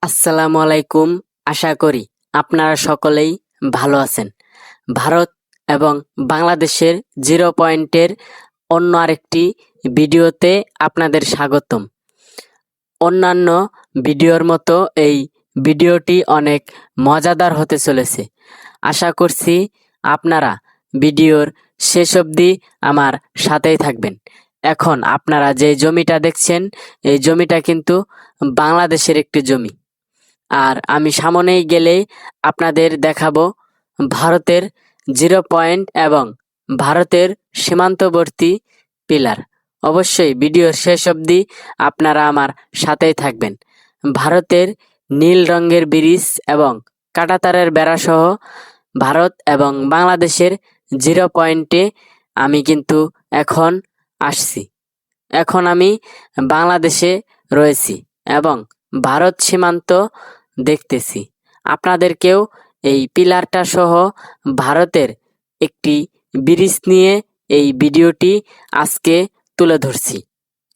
আসসালামু আলাইকুম। আশা করি আপনারা সকলেই ভালো আছেন। ভারত এবং বাংলাদেশের জিরো পয়েন্টের অন্য আরেকটি ভিডিওতে আপনাদের স্বাগতম। অন্যান্য ভিডিওর মতো এই ভিডিওটি অনেক মজাদার হতে চলেছে। আশা করছি আপনারা ভিডিওর শেষ অবধি আমার সাথেই থাকবেন। এখন আপনারা যে জমিটা দেখছেন, এই জমিটা কিন্তু বাংলাদেশের একটি জমি। আর আমি সামনেই গেলেই আপনাদের দেখাবো ভারতের জিরো পয়েন্ট এবং ভারতের সীমান্তবর্তী পিলার। অবশ্যই ভিডিওর শেষ অবধি আপনারা আমার সাথেই থাকবেন। ভারতের নীল রঙের ব্রিজ এবং কাঁটাতারের বেড়াসহ ভারত এবং বাংলাদেশের জিরো পয়েন্টে আমি কিন্তু এখন আসছি। এখন আমি বাংলাদেশে রয়েছি এবং ভারত সীমান্ত দেখতেছি। আপনাদেরকেও এই পিলারটা সহ ভারতের একটি ব্রিজ নিয়ে এই ভিডিওটি আজকে তুলে ধরছি।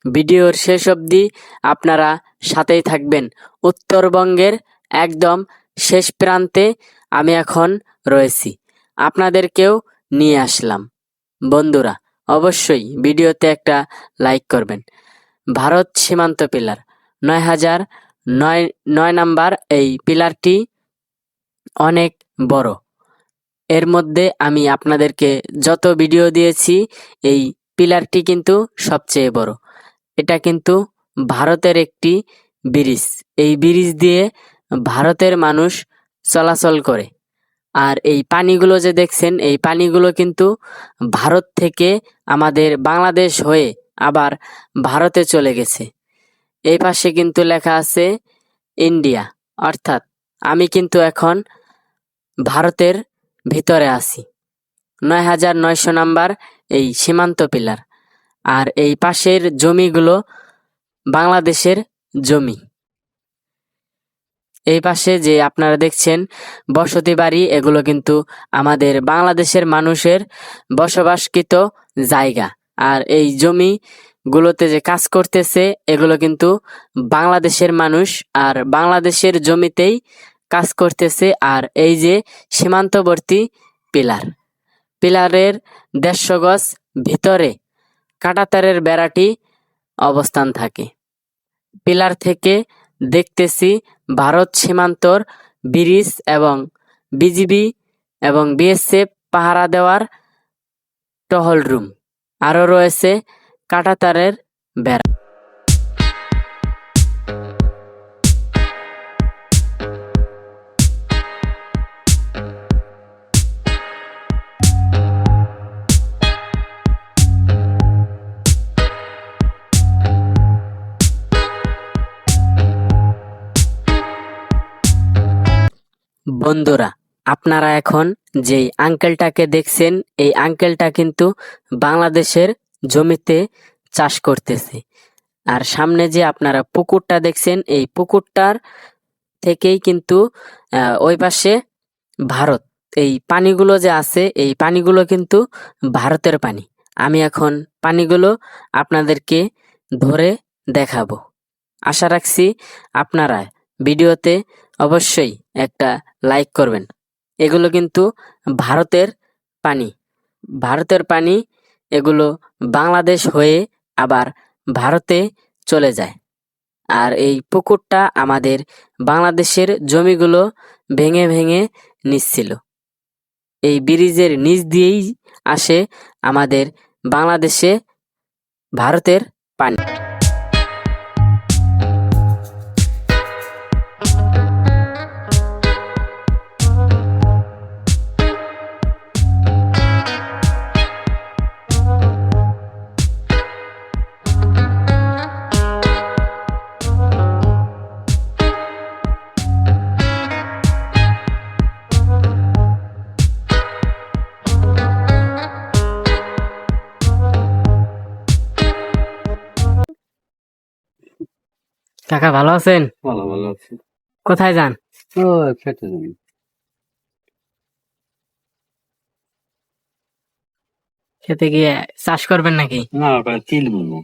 ভিডিওর শেষ অবধি আপনারা সাথেই থাকবেন। উত্তরবঙ্গের একদম শেষ প্রান্তে আমি এখন রয়েছি, আপনাদেরকেও নিয়ে আসলাম। বন্ধুরা, অবশ্যই ভিডিওতে একটা লাইক করবেন। ভারত সীমান্ত পিলার ৯,০০৯ নাম্বার এই পিলারটি অনেক বড়। এর মধ্যে আমি আপনাদেরকে যত ভিডিও দিয়েছি এই পিলারটি কিন্তু সবচেয়ে বড়। এটা কিন্তু ভারতের একটি ব্রিজ। এই ব্রিজ দিয়ে ভারতের মানুষ চলাচল করে। আর এই পানিগুলো যে দেখছেন, এই পানিগুলো কিন্তু ভারত থেকে আমাদের বাংলাদেশ হয়ে আবার ভারতে চলে গেছে। এই পাশে কিন্তু লেখা আছে ইন্ডিয়া, অর্থাৎ আমি কিন্তু এখন ভারতের ভিতরে আছি। ৯,০০৯ নাম্বার এই সীমান্ত পিলার। আর এই পাশের জমিগুলো বাংলাদেশের জমি। এই পাশে যে আপনারা দেখছেন বসতি বাড়ি, এগুলো কিন্তু আমাদের বাংলাদেশের মানুষের বসবাসকৃত জায়গা। আর এই জমিগুলোতে যে কাজ করতেছে এগুলো কিন্তু বাংলাদেশের মানুষ, আর বাংলাদেশের জমিতেই কাজ করতেছে। আর এই যে সীমান্তবর্তী পিলারের ১৫০ গজ ভিতরে কাঁটাতারের বেড়াটি অবস্থান থাকে। পিলার থেকে দেখতেছি ভারত সীমান্তর ব্রিজ এবং বিজিবি এবং বিএসএফ পাহারা দেওয়ার টহল রুম। আরও রয়েছে কাঁটাতারের বেড়া। বন্ধুরা, আপনারা এখন যেই আঙ্কেলটাকে দেখছেন, এই আঙ্কেলটা কিন্তু বাংলাদেশের জমিতে চাষ করতেছে। আর সামনে যে আপনারা পুকুরটা দেখছেন, এই পুকুরটার থেকেই কিন্তু ওই পাশে ভারত। এই পানিগুলো যে আছে, এই পানিগুলো কিন্তু ভারতের পানি। আমি এখন পানিগুলো আপনাদেরকে ধরে দেখাবো। আশা রাখছি আপনারা ভিডিওতে অবশ্যই একটা লাইক করবেন। এগুলো কিন্তু ভারতের পানি। ভারতের পানি এগুলো বাংলাদেশ হয়ে আবার ভারতে চলে যায়। আর এই পুকুরটা আমাদের বাংলাদেশের জমিগুলো ভেঙে ভেঙে নিচ্ছিল। এই ব্রিজের নিচ দিয়েই আসে আমাদের বাংলাদেশে ভারতের পানি। কাকা ভালো আছেন? ভালো ভালো আছি। কোথায় যান? ও খেতে যাবি? খেতে গিয়ে চাষ করবেন নাকি? না, ওটা তিল বুনবো।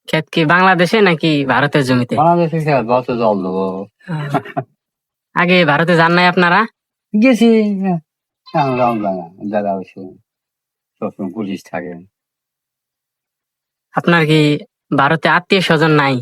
ক্ষেত কি বাংলাদেশে নাকি ভারতের জমিতে? বাংলাদেশে খেয়াল বছর জল দেবো। আগে ভারতে যান নাই আপনারা? গেছি, এখন যাওয়া যায় না, জায়গা হয়েছে সবসময় পুলিশ থাকে। আপনার কি ভারতে আত্মীয় স্বজন নাই?